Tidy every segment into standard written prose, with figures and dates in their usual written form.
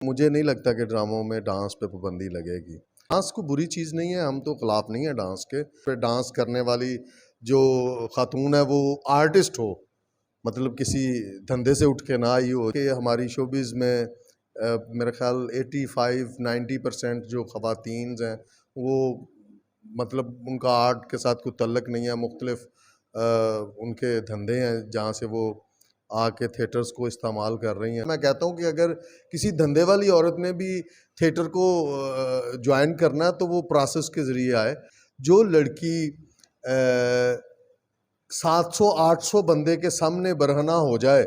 मुझे नहीं लगता कि ड्रामों में डांस पे पाबंदी लगेगी। डांस को बुरी चीज़ नहीं है, हम तो खिलाफ नहीं है डांस के। पे डांस करने वाली जो खातून है वो आर्टिस्ट हो, मतलब किसी धंधे से उठ के ना आई हो। कि हमारी शोबिज़ में मेरा ख्याल 85-90% जो ख़वातीन हैं वो मतलब उनका आर्ट के साथ कोई तल्लक नहीं है। मुख्तलिफ उनके धंधे हैं जहाँ से वो आके थिएटर्स को इस्तेमाल कर रही हैं। मैं कहता हूँ कि अगर किसी धंधे वाली औरत ने भी थिएटर को ज्वाइन करना है तो वो प्रोसेस के ज़रिए आए। जो लड़की 700-800 बंदे के सामने बरहना हो जाए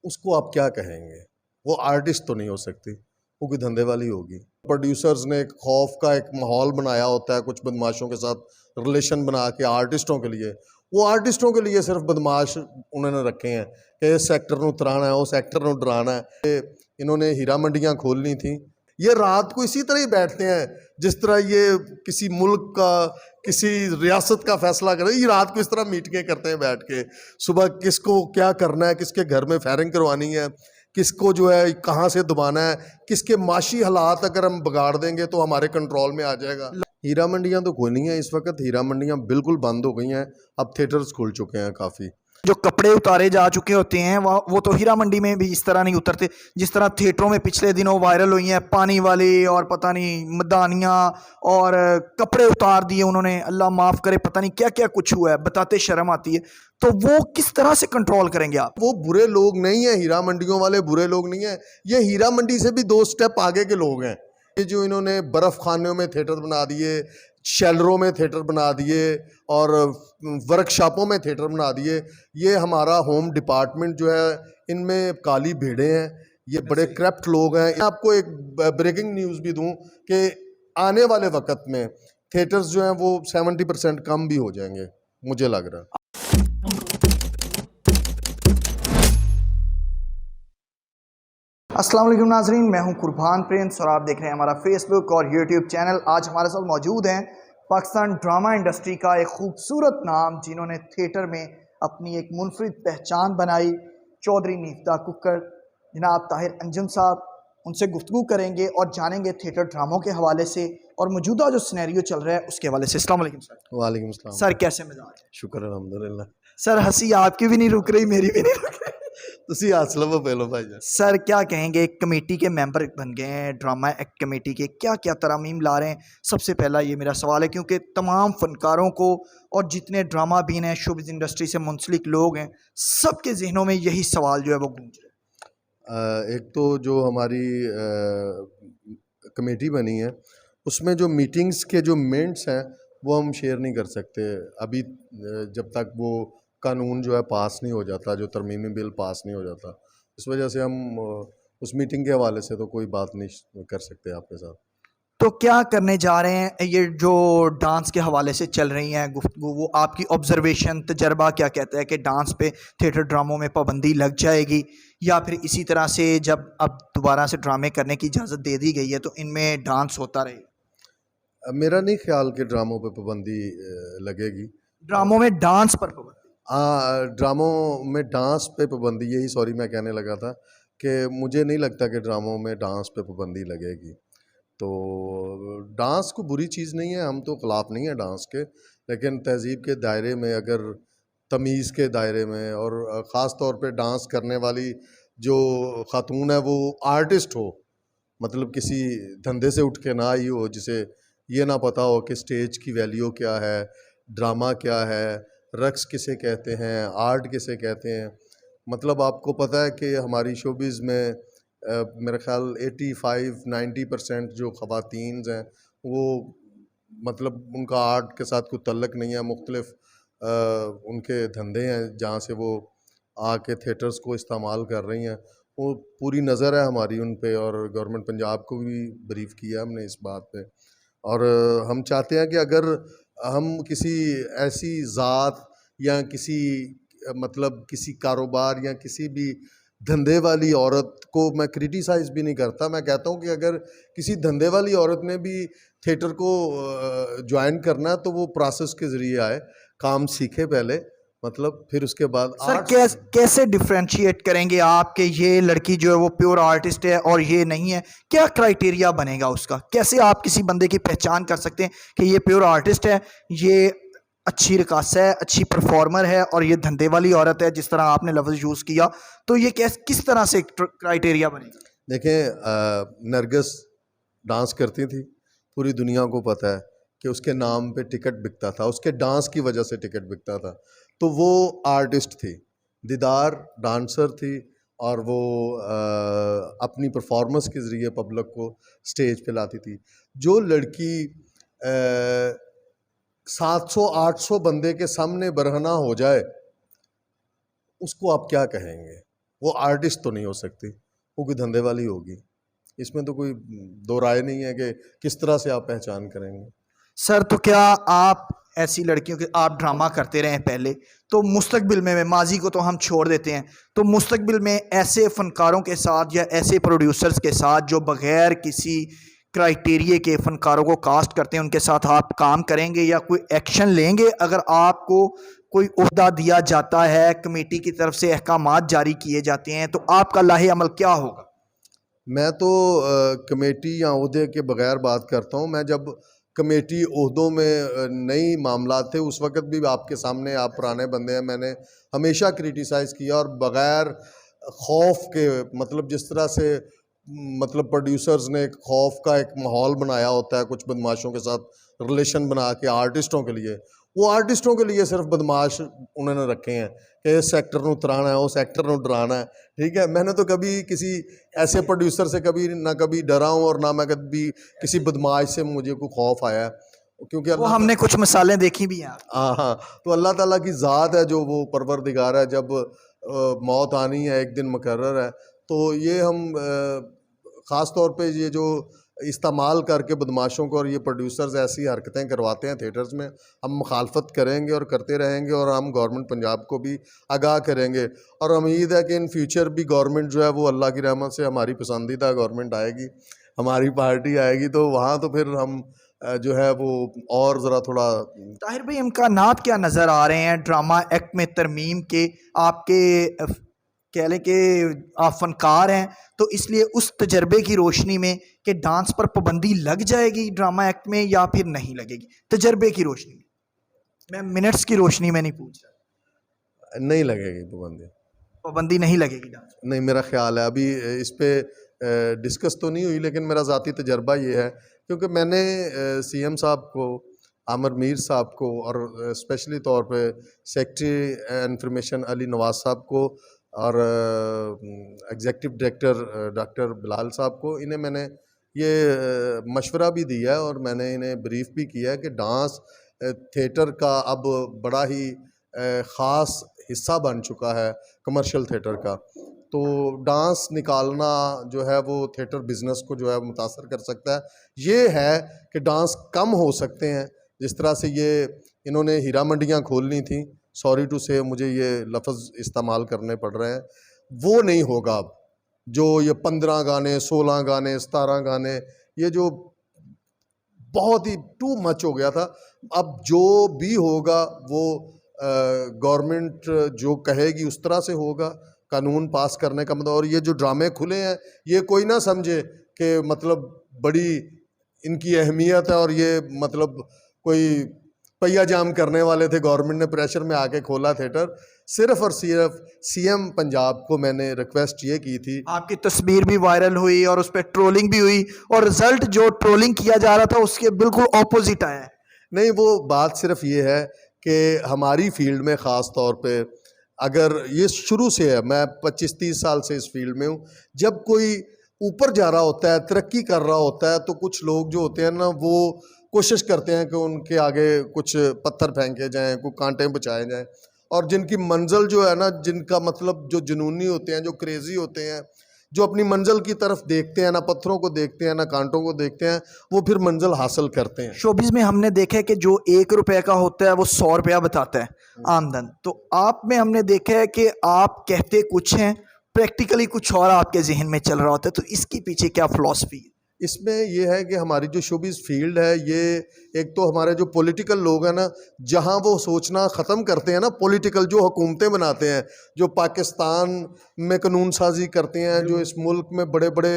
उसको आप क्या कहेंगे? वो आर्टिस्ट तो नहीं हो सकती, वो कोई धंधे वाली होगी। प्रोड्यूसर्स ने एक खौफ का एक माहौल बनाया होता है कुछ बदमाशों के साथ रिलेशन बना के आर्टिस्टों के लिए। वो आर्टिस्टों के लिए सिर्फ बदमाश उन्होंने रखे हैं कि इस सेक्टर को तराना है, उस सेक्टर को डराना है। इन्होंने हीरा मंडियाँ खोलनी थी। ये रात को इसी तरह ही बैठते हैं जिस तरह ये किसी मुल्क का, किसी रियासत का फैसला करें। ये रात को इस तरह मीटिंगें करते हैं बैठ के। सुबह किसको क्या करना है, किसके घर में फायरिंग करवानी है, किसको जो है कहाँ से दबाना है, किसके माशी हालात अगर हम बिगाड़ देंगे तो हमारे कंट्रोल में आ जाएगा। हीरा मंडियाँ तो कोई नहीं है इस वक्त, हीरा मंडियाँ बिल्कुल बंद हो गई हैं। अब थिएटर्स खुल चुके हैं काफ़ी। जो कपड़े उतारे जा चुके होते हैं वो तो हीरा मंडी में भी इस तरह नहीं उतरते जिस तरह थिएटरों में पिछले दिनों वायरल हुई हैं पानी वाली और पता नहीं मदानियाँ और कपड़े उतार दिए उन्होंने, अल्लाह माफ़ करे, पता नहीं क्या क्या कुछ हुआ है, बताते शर्म आती है। तो वो किस तरह से कंट्रोल करेंगे आप? वो बुरे लोग नहीं है, हीरा मंडियों वाले बुरे लोग नहीं है। ये हीरा मंडी से भी 2 स्टेप आगे के लोग हैं। ये जो इन्होंने बर्फ़ खानों में थिएटर बना दिए, शेलरों में थिएटर बना दिए और वर्कशॉपों में थिएटर बना दिए, ये हमारा होम डिपार्टमेंट जो है इनमें काली भेड़ें हैं। ये बड़े करप्ट लोग हैं। आपको एक ब्रेकिंग न्यूज़ भी दूं कि आने वाले वक्त में थिएटर्स जो हैं वो 70% कम भी हो जाएंगे, मुझे लग रहा है। अस्सलाम वालेकुम नाजरीन, मैं हूं कुर्बान प्रिंस और आप देख रहे हैं हमारा फेसबुक और यूट्यूब चैनल। आज हमारे साथ मौजूद हैं पाकिस्तान ड्रामा इंडस्ट्री का एक खूबसूरत नाम जिन्होंने थिएटर में अपनी एक मुनफरिद पहचान बनाई, चौधरी निफ्ता कुक्कड़, जनाब ताहिर अंजुम साहब। उनसे गुफ्तगू करेंगे और जानेंगे थिएटर ड्रामों के हवाले से और मौजूदा जो सिनेरियो चल रहा है उसके हवाले से। अस्सलाम वालेकुम सर। वालेकुम सलाम। सर कैसे मिजाज? शुक्र अल्हम्दुलिल्लाह। सर हंसी आपकी भी नहीं रुक रही, मेरी भी नहीं रुक रही। तुसी हंस लो पहलो भाईजान। सर क्या कहेंगे, कमेटी के मेंबर बन गए हैं, ड्रामा एक्ट कमेटी के, क्या क्या तरमीम ला रहे हैं? सबसे पहला ये मेरा सवाल है क्योंकि तमाम फनकारों को और जितने ड्रामा बीन हैं, शोबिज़ इंडस्ट्री से मुंसलिक लोग हैं, सबके जहनों में यही सवाल जो है वो गूंज रहा है। एक तो जो हमारी कमेटी बनी है उसमें जो मीटिंग्स के जो मिनट्स हैं वो हम शेयर नहीं कर सकते अभी, जब तक वो कानून जो है पास नहीं हो जाता, जो तरमीमी बिल पास नहीं हो जाता। इस वजह से हम उस मीटिंग के हवाले से तो कोई बात नहीं कर सकते आपके साथ। तो क्या करने जा रहे हैं? ये जो डांस के हवाले से चल रही हैं गुफ्तगू, वो आपकी ऑब्जर्वेशन, तजर्बा क्या कहता है कि डांस पे थिएटर ड्रामों में पाबंदी लग जाएगी या फिर इसी तरह से जब अब दोबारा से ड्रामे करने की इजाज़त दे दी गई है तो इनमें डांस होता रहेगा? मेरा नहीं ख्याल कि ड्रामों पे पाबंदी लगेगी। ड्रामों में डांस पर पाबंदी? ड्रामों में डांस पे पाबंदी, यही सॉरी मैं कहने लगा था कि मुझे नहीं लगता कि ड्रामों में डांस पे पाबंदी लगेगी। तो डांस को बुरी चीज़ नहीं है, हम तो खिलाफ नहीं है डांस के, लेकिन तहज़ीब के दायरे में, अगर तमीज़ के दायरे में, और ख़ास तौर पे डांस करने वाली जो खातून है वो आर्टिस्ट हो, मतलब किसी धंधे से उठ के ना आई हो, जिसे ये ना पता हो कि स्टेज की वैल्यू क्या है, ड्रामा क्या है, रक्स किसे कहते हैं, आर्ट किसे कहते हैं। मतलब आपको पता है कि हमारी शोबिज़ में मेरा ख्याल 85-90% जो ख़वातीन हैं वो मतलब उनका आर्ट के साथ कोई तल्लक नहीं है। मुख्तलिफ उनके धंधे हैं जहाँ से वो आके थिएटर्स को इस्तेमाल कर रही हैं। वो पूरी नज़र है हमारी उन पे और गवर्नमेंट पंजाब को भी ब्रीफ़ किया हमने इस बात पे। और हम चाहते हैं कि अगर हम किसी ऐसी ज़ात या किसी मतलब किसी कारोबार या किसी भी धंधे वाली औरत को, मैं क्रिटिसाइज़ भी नहीं करता, मैं कहता हूँ कि अगर किसी धंधे वाली औरत ने भी थिएटर को ज्वाइन करना है तो वो प्रोसेस के ज़रिए आए, काम सीखे पहले, मतलब फिर उसके बाद सर आर्ट्स कैसे डिफ्रेंशिएट करेंगे आप कि ये लड़की जो है वो प्योर आर्टिस्ट है और ये नहीं है? क्या क्राइटेरिया बनेगा उसका? कैसे आप किसी बंदे की पहचान कर सकते हैं कि ये प्योर आर्टिस्ट है, ये अच्छी रकासा है, अच्छी परफॉर्मर है और ये धंधे वाली औरत है, जिस तरह आपने लफ्ज़ यूज़ किया, तो ये किस तरह से क्राइटेरिया बनेगा? देखें, नरगिस डांस करती थी, पूरी दुनिया को पता है कि उसके नाम पे टिकट बिकता था, उसके डांस की वजह से टिकट बिकता था, तो वो आर्टिस्ट थी। दीदार डांसर थी और वो अपनी परफॉर्मेंस के ज़रिए पब्लिक को स्टेज पे लाती थी। जो लड़की 700-800 बंदे के सामने बरहना हो जाए, उसको आप क्या कहेंगे? वो आर्टिस्ट तो नहीं हो सकती, वो कोई धंधे वाली होगी। इसमें तो कोई दो राय नहीं है कि किस तरह से आप पहचान करेंगे। सर तो क्या आप ऐसी लड़कियों के आप ड्रामा करते रहे पहले, तो मुस्तकबिल में माजी को तो हम छोड़ देते हैं, तो मुस्तकबिल में ऐसे फ़नकारों के साथ या ऐसे प्रोड्यूसर्स के साथ जो बग़ैर किसी क्राइटेरिया के फ़नकारों को कास्ट करते हैं, उनके साथ आप काम करेंगे या कोई एक्शन लेंगे? अगर आपको कोई ओहदा दिया जाता है, कमेटी की तरफ से अहकामात जारी किए जाते हैं, तो आपका लाहे अमल क्या होगा? मैं तो कमेटी या ओहदे के बगैर बात करता हूँ। मैं जब कमेटी ओहदों में नई मामलात थे, उस वक़्त भी आपके सामने, आप पुराने बंदे हैं, मैंने हमेशा क्रिटिसाइज़ किया और बगैर खौफ के, मतलब जिस तरह से मतलब प्रोड्यूसर्स ने एक खौफ का एक माहौल बनाया होता है कुछ बदमाशों के साथ रिलेशन बना के आर्टिस्टों के लिए, वो आर्टिस्टों के लिए सिर्फ बदमाश उन्होंने रखे हैं कि इस एक्टर को तराना है, उस एक्टर को डराना है। ठीक है, मैंने तो कभी किसी ऐसे प्रोड्यूसर से कभी डरा हूँ और ना मैं कभी किसी बदमाश से मुझे कोई खौफ आया है, क्योंकि वो हमने कुछ मिसालें देखी भी हैं। हाँ हाँ, तो अल्लाह ताला की ज़ात है जो वो परवरदिगार है। जब मौत आनी है एक दिन मुकर्रर है, तो ये हम ख़ास तौर पे ये जो इस्तेमाल करके बदमाशों को और ये प्रोड्यूसर्स ऐसी हरकतें करवाते हैं थिएटर्स में, हम मुखालफत करेंगे और करते रहेंगे और हम गवर्नमेंट पंजाब को भी आगाह करेंगे। और उम्मीद है कि इन फ्यूचर भी गवर्नमेंट जो है वो अल्लाह की रहमत से हमारी पसंदीदा गवर्नमेंट आएगी, हमारी पार्टी आएगी, तो वहाँ तो फिर हम जो है वो और ज़रा थोड़ा। ताहिर भाई, इम्कानात क्या नज़र आ रहे हैं ड्रामा एक्ट में तरमीम के? आपके कह लें कि आप फनकार हैं, तो इसलिए उस तजर्बे की रोशनी में कि डांस पर पाबंदी लग जाएगी ड्रामा एक्ट में या फिर नहीं लगेगी, तजर्बे की रोशनी में, मैं मिनट्स की रोशनी में नहीं पूछ रहा। नहीं लगेगी पाबंदी, पाबंदी नहीं लगेगी डांस? नहीं, मेरा ख्याल है अभी इस पे डिस्कस तो नहीं हुई, लेकिन मेरा ज़ाती तजर्बा ये है, क्योंकि मैंने सीएम साहब को, आमिर मीर साहब को और स्पेशली तौर पे सेक्रेटरी इंफॉर्मेशन अली नवाज साहब को और एग्जेक्टिव डायरेक्टर डॉक्टर बिलाल साहब को, इन्हें मैंने ये मशवरा भी दिया है और मैंने इन्हें ब्रीफ भी किया है कि डांस थिएटर का अब बड़ा ही ख़ास हिस्सा बन चुका है कमर्शियल थिएटर का। तो डांस निकालना जो है वो थिएटर बिज़नेस को जो है मुतासर कर सकता है। ये है कि डांस कम हो सकते हैं, जिस तरह से ये इन्होंने हीरा मंडियाँ खोलनी थी, सॉरी टू से मुझे ये लफ्ज़ इस्तेमाल करने पड़ रहे हैं, वो नहीं होगा अब। जो ये 15 गाने, 16 गाने, 17 गाने, ये जो बहुत ही टू मच हो गया था, अब जो भी होगा वो गवर्नमेंट जो कहेगी उस तरह से होगा, कानून पास करने का मतलब। और ये जो ड्रामे खुले हैं, ये कोई ना समझे कि मतलब बड़ी इनकी अहमियत है और ये मतलब कोई पहिया जाम करने वाले थे, गवर्नमेंट ने प्रेशर में आके खोला थिएटर। सिर्फ और सिर्फ सीएम पंजाब को मैंने रिक्वेस्ट ये की थी। आपकी तस्वीर भी वायरल हुई और उस पर ट्रोलिंग भी हुई और रिजल्ट जो ट्रोलिंग किया जा रहा था उसके बिल्कुल ऑपोजिट आया है। नहीं, वो बात सिर्फ ये है कि हमारी फील्ड में ख़ास तौर पे, अगर ये शुरू से है, मैं 25-30 साल से इस फील्ड में हूँ, जब कोई ऊपर जा रहा होता है, तरक्की कर रहा होता है, तो कुछ लोग जो होते हैं ना, वो कोशिश करते हैं कि उनके आगे कुछ पत्थर फेंके जाएं, कुछ कांटे बचाए जाएं। और जिनकी मंजिल जो है ना, जिनका मतलब जो जुनूनी होते हैं, जो क्रेज़ी होते हैं, जो अपनी मंजिल की तरफ देखते हैं, ना पत्थरों को देखते हैं ना कांटों को देखते हैं, वो फिर मंजिल हासिल करते हैं। शोबिज़ में हमने देखा है कि जो 1 रुपए का होता है वो 100 रुपया बताता है आमदन, तो आप में हमने देखा है कि आप कहते कुछ हैं, प्रैक्टिकली कुछ और आपके जहन में चल रहा होता है, तो इसके पीछे क्या फ़िलॉसफी है? इसमें ये है कि हमारी जो शोबिज़ फील्ड है, ये एक तो हमारे जो पॉलिटिकल लोग हैं ना, जहाँ वो सोचना ख़त्म करते हैं ना, पॉलिटिकल जो हुकूमतें बनाते हैं, जो पाकिस्तान में कानून साजी करते हैं, जो इस मुल्क में बड़े बड़े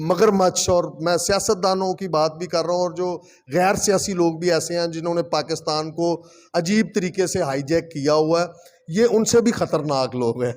मगरमच्छ, और मैं सियासतदानों की बात भी कर रहा हूँ, और जो गैर सियासी लोग भी ऐसे हैं जिन्होंने पाकिस्तान को अजीब तरीके से हाईजैक किया हुआ है, ये उनसे भी ख़तरनाक लोग हैं।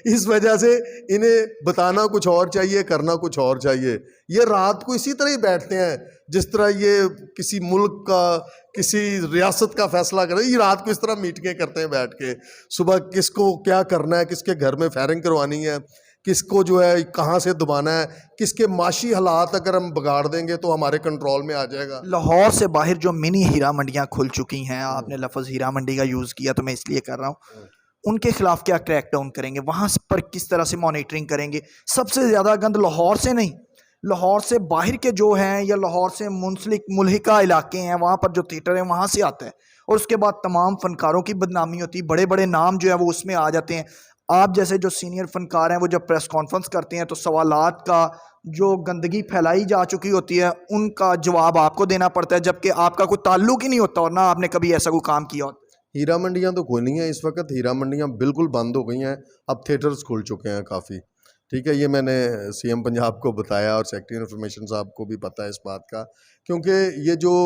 इस वजह से इन्हें बताना कुछ और चाहिए, करना कुछ और चाहिए। ये रात को इसी तरह ही बैठते हैं जिस तरह ये किसी मुल्क का, किसी रियासत का फैसला करें, ये रात को इस तरह मीटिंगें करते हैं बैठ के। सुबह किसको क्या करना है, किसके घर में फायरिंग करवानी है, किसको जो है कहाँ से दबाना है, किसके माशी हालात अगर हम बिगाड़ देंगे तो हमारे कंट्रोल में आ जाएगा। लाहौर से बाहर जो मिनी हीरा मंडियाँ खुल चुकी हैं, आपने लफ्ज़ हीरा मंडी का यूज़ किया तो मैं इसलिए कर रहा हूँ, उनके खिलाफ क्या क्रैक डाउन करेंगे, वहाँ पर किस तरह से मॉनिटरिंग करेंगे? सबसे ज़्यादा गंद लाहौर से नहीं, लाहौर से बाहर के जो हैं या लाहौर से मुंसलिक मुल्हिका इलाके हैं, वहाँ पर जो थिएटर है वहाँ से आता है, और उसके बाद तमाम फ़नकारों की बदनामी होती है, बड़े बड़े नाम जो है वो उसमें आ जाते हैं। आप जैसे जो सीनियर फ़नकार हैं वो जब प्रेस कॉन्फ्रेंस करते हैं तो सवालात का जो गंदगी फैलाई जा चुकी होती है उनका जवाब आपको देना पड़ता है, जबकि आपका कोई ताल्लुक ही नहीं होता और ना आपने कभी ऐसा कोई काम किया होता। हीरा मंडियाँ तो कोई नहीं है इस वक्त, हीरा मंडियाँ बिल्कुल बंद हो गई हैं, अब थिएटर्स खुल चुके हैं काफ़ी। ठीक है, ये मैंने सीएम पंजाब को बताया और सेक्रेटरी इन्फॉर्मेशन साहब को भी पता है इस बात का, क्योंकि ये जो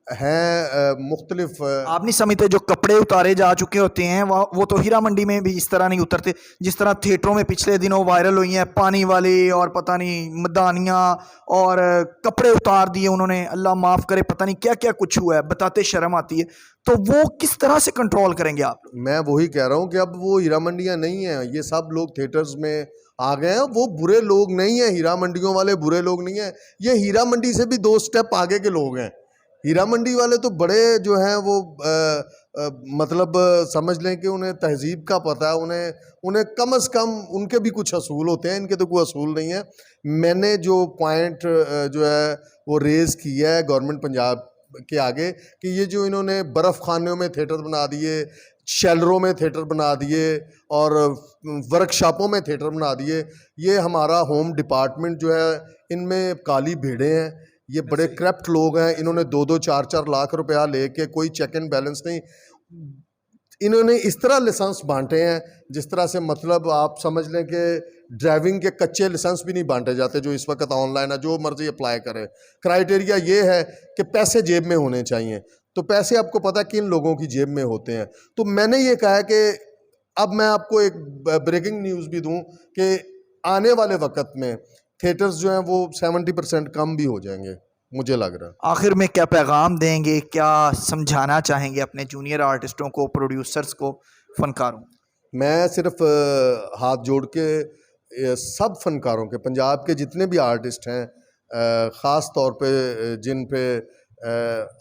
हैं मुख्तलिफ आप नहीं समझते जो कपड़े उतारे जा चुके होते हैं वो तो हीरा मंडी में भी इस तरह नहीं उतरते जिस तरह थिएटरों में पिछले दिनों वायरल हुई हैं, पानी वाली और पता नहीं मदानियाँ और कपड़े उतार दिए उन्होंने, अल्लाह माफ़ करे, पता नहीं क्या क्या कुछ हुआ है, बताते शर्म आती है। तो वो किस तरह से कंट्रोल करेंगे आप? मैं वही कह रहा हूँ कि अब वो हीरा मंडियाँ नहीं हैं, ये सब लोग थिएटर्स में आ गए हैं। वो बुरे लोग नहीं हैं, हीरा मंडियों वाले बुरे लोग नहीं हैं, ये हीरा मंडी से भी 2 स्टेप आगे के लोग हैं। हीरा मंडी वाले तो बड़े जो हैं वो मतलब समझ लें कि उन्हें तहजीब का पता है, उन्हें कम से कम उनके भी कुछ असूल होते हैं, इनके तो कोई असूल नहीं है। मैंने जो पॉइंट जो है वो रेज़ किया है गवर्नमेंट पंजाब के आगे कि ये जो इन्होंने बर्फ़ खानों में थिएटर बना दिए, शेल्टरों में थिएटर बना दिए और वर्कशॉपों में थिएटर बना दिए, ये हमारा होम डिपार्टमेंट जो है इनमें काली भेड़ें हैं, ये बड़े करप्ट लोग हैं। इन्होंने 2-2 4-4 लाख रुपया लेके कोई चेक एंड बैलेंस नहीं, इन्होंने इस तरह लाइसेंस बांटे हैं जिस तरह से मतलब आप समझ लें कि ड्राइविंग के कच्चे लाइसेंस भी नहीं बांटे जाते जो इस वक्त ऑनलाइन है, जो मर्जी अप्लाई करे। क्राइटेरिया ये है कि पैसे जेब में होने चाहिए, तो पैसे आपको पता है किन लोगों की जेब में होते हैं। तो मैंने ये कहा है कि अब मैं आपको एक ब्रेकिंग न्यूज़ भी दूं कि आने वाले वक्त में थिएटर्स जो हैं वो 70% कम भी हो जाएंगे, मुझे लग रहा है। आखिर में क्या पैगाम देंगे, क्या समझाना चाहेंगे अपने जूनियर आर्टिस्टों को, प्रोड्यूसर्स को, फनकारों? मैं सिर्फ हाथ जोड़ के सब फनकारों के, पंजाब के जितने भी आर्टिस्ट हैं, ख़ास तौर पे जिन पे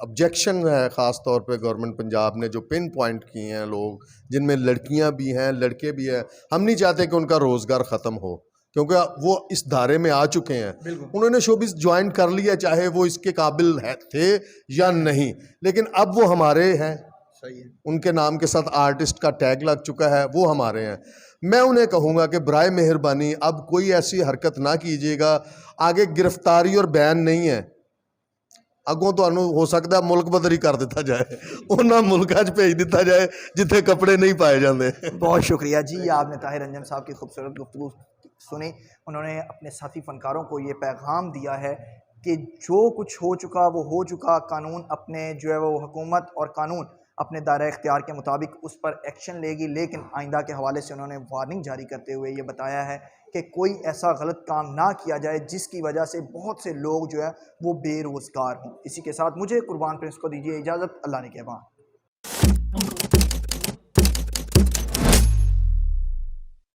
ऑब्जेक्शन है, ख़ास तौर पे गवर्नमेंट पंजाब ने जो पिन पॉइंट किए हैं लोग, जिनमें लड़कियां भी हैं, लड़के भी हैं, हम नहीं चाहते कि उनका रोज़गार ख़त्म हो, क्योंकि वो इस धारे में आ चुके हैं। उन्होंने शोबिज़ ज्वाइन कर लिया, चाहे वो इसके काबिल थे या नहीं, लेकिन अब वो हमारे हैं। सही है। उनके नाम के साथ आर्टिस्ट का टैग लग चुका है, वो हमारे हैं। मैं उन्हें कहूँगा कि बराए मेहरबानी अब कोई ऐसी हरकत ना कीजिएगा, आगे गिरफ्तारी और बैन नहीं है, अगों तो हो सकता है मुल्क बदरी कर दिता जाए, उन्हें मुल्का च भेज दिता जाए जिथे कपड़े नहीं पाए जाते। बहुत शुक्रिया जी, आपने ताहिर अंजम साहब की खूबसूरत गुफ्तगू सुनी। उन्होंने अपने साथी फ़नकारों को ये पैगाम दिया है कि जो कुछ हो चुका वो हो चुका, कानून अपने जो है वो हुकूमत और कानून अपने दायरा इख्तियार के मुताबिक उस पर एक्शन लेगी, लेकिन आइंदा के हवाले से उन्होंने वार्निंग जारी करते हुए ये बताया है कि कोई ऐसा गलत काम ना किया जाए जिसकी वजह से बहुत से लोग जो है वो बेरोज़गार हों। इसी के साथ मुझे कुर्बान प्रिंस को दीजिए इजाज़त, अल्लाह ने के बाद।